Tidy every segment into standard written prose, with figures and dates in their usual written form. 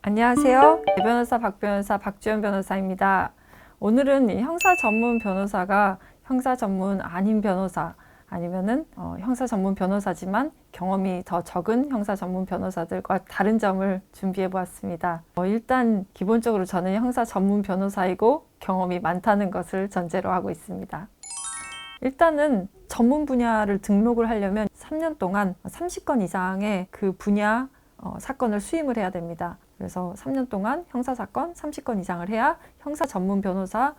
안녕하세요. 변호사 박변호사 박주연 변호사입니다. 오늘은 형사 전문 변호사가 형사 전문 아닌 변호사 아니면은 형사 전문 변호사지만 경험이 더 적은 형사 전문 변호사들과 다른 점을 준비해 보았습니다. 일단 기본적으로 저는 형사 전문 변호사이고 경험이 많다는 것을 전제로 하고 있습니다. 일단은 전문 분야를 등록을 하려면 3년 동안 30건 이상의 그 분야 사건을 수임을 해야 됩니다. 그래서 3년 동안 형사사건 30건 이상을 해야 형사 전문 변호사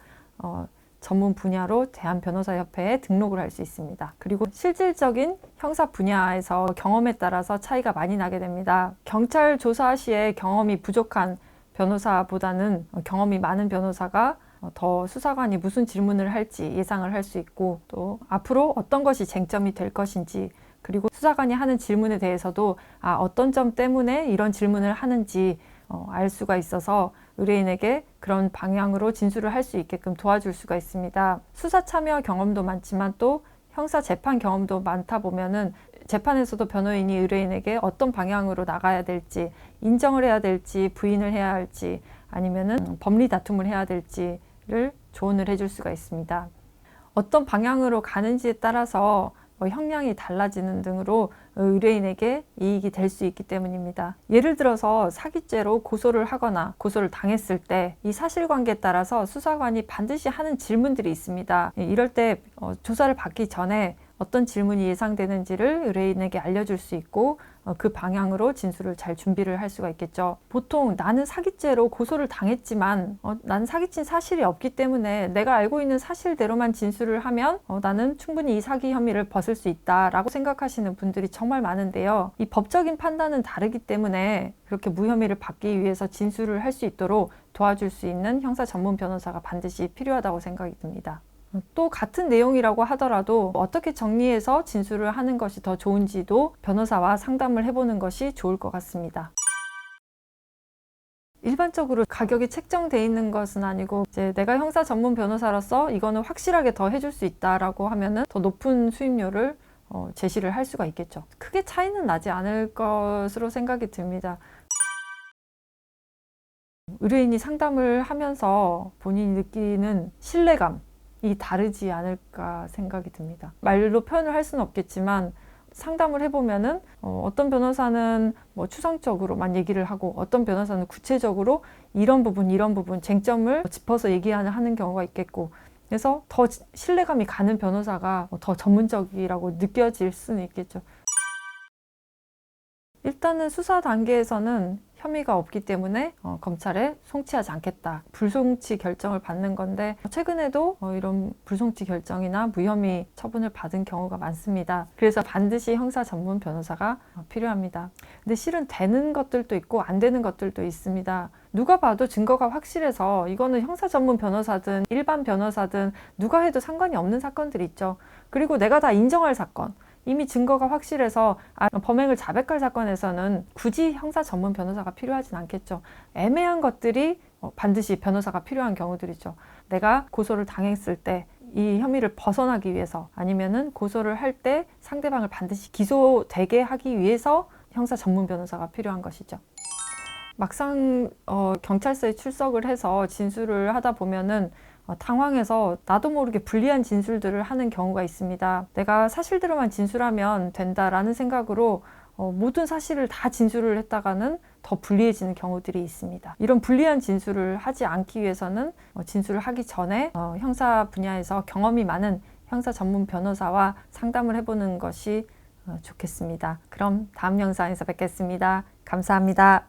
전문 분야로 대한변호사협회에 등록을 할 수 있습니다. 그리고 실질적인 형사 분야에서 경험에 따라서 차이가 많이 나게 됩니다. 경찰 조사 시에 경험이 부족한 변호사보다는 경험이 많은 변호사가 더 수사관이 무슨 질문을 할지 예상을 할 수 있고, 또 앞으로 어떤 것이 쟁점이 될 것인지, 그리고 수사관이 하는 질문에 대해서도 어떤 점 때문에 이런 질문을 하는지 알 수가 있어서 의뢰인에게 그런 방향으로 진술을 할 수 있게끔 도와줄 수가 있습니다. 수사 참여 경험도 많지만 또 형사 재판 경험도 많다 보면은 재판에서도 변호인이 의뢰인에게 어떤 방향으로 나가야 될지, 인정을 해야 될지 부인을 해야 할지 아니면은 법리 다툼을 해야 될지를 조언을 해줄 수가 있습니다. 어떤 방향으로 가는지에 따라서 형량이 달라지는 등으로 의뢰인에게 이익이 될 수 있기 때문입니다. 예를 들어서 사기죄로 고소를 하거나 고소를 당했을 때 이 사실관계에 따라서 수사관이 반드시 하는 질문들이 있습니다. 이럴 때 조사를 받기 전에 어떤 질문이 예상되는지를 의뢰인에게 알려줄 수 있고 그 방향으로 진술을 잘 준비를 할 수가 있겠죠. 보통 나는 사기죄로 고소를 당했지만 나는 사기친 사실이 없기 때문에 내가 알고 있는 사실대로만 진술을 하면 나는 충분히 이 사기 혐의를 벗을 수 있다라고 생각하시는 분들이 정말 많은데요. 이 법적인 판단은 다르기 때문에 그렇게 무혐의를 받기 위해서 진술을 할 수 있도록 도와줄 수 있는 형사 전문 변호사가 반드시 필요하다고 생각이 듭니다. 또 같은 내용이라고 하더라도 어떻게 정리해서 진술을 하는 것이 더 좋은지도 변호사와 상담을 해보는 것이 좋을 것 같습니다. 일반적으로 가격이 책정되어 있는 것은 아니고 이제 내가 형사 전문 변호사로서 이거는 확실하게 더 해줄 수 있다라고 하면은 더 높은 수임료를 제시를 할 수가 있겠죠. 크게 차이는 나지 않을 것으로 생각이 듭니다. 의뢰인이 상담을 하면서 본인이 느끼는 신뢰감이 다르지 않을까 생각이 듭니다. 말로 표현을 할 수는 없겠지만 상담을 해보면은 어떤 변호사는 추상적으로만 얘기를 하고 어떤 변호사는 구체적으로 이런 부분 쟁점을 짚어서 얘기하는 경우가 있겠고, 그래서 더 신뢰감이 가는 변호사가 더 전문적이라고 느껴질 수는 있겠죠. 일단은 수사 단계에서는 혐의가 없기 때문에 검찰에 송치하지 않겠다, 불송치 결정을 받는 건데 최근에도 이런 불송치 결정이나 무혐의 처분을 받은 경우가 많습니다. 그래서 반드시 형사 전문 변호사가 필요합니다. 근데 실은 되는 것들도 있고 안 되는 것들도 있습니다. 누가 봐도 증거가 확실해서 이거는 형사 전문 변호사든 일반 변호사든 누가 해도 상관이 없는 사건들이 있죠. 그리고 내가 다 인정할 사건, 이미 증거가 확실해서 범행을 자백할 사건에서는 굳이 형사 전문 변호사가 필요하진 않겠죠. 애매한 것들이 반드시 변호사가 필요한 경우들이죠. 내가 고소를 당했을 때 이 혐의를 벗어나기 위해서 아니면은 고소를 할 때 상대방을 반드시 기소되게 하기 위해서 형사 전문 변호사가 필요한 것이죠. 막상 경찰서에 출석을 해서 진술을 하다 보면은 당황해서 나도 모르게 불리한 진술들을 하는 경우가 있습니다. 내가 사실대로만 진술하면 된다라는 생각으로 모든 사실을 다 진술을 했다가는 더 불리해지는 경우들이 있습니다. 이런 불리한 진술을 하지 않기 위해서는 진술을 하기 전에 형사 분야에서 경험이 많은 형사 전문 변호사와 상담을 해보는 것이 좋겠습니다. 그럼 다음 영상에서 뵙겠습니다. 감사합니다.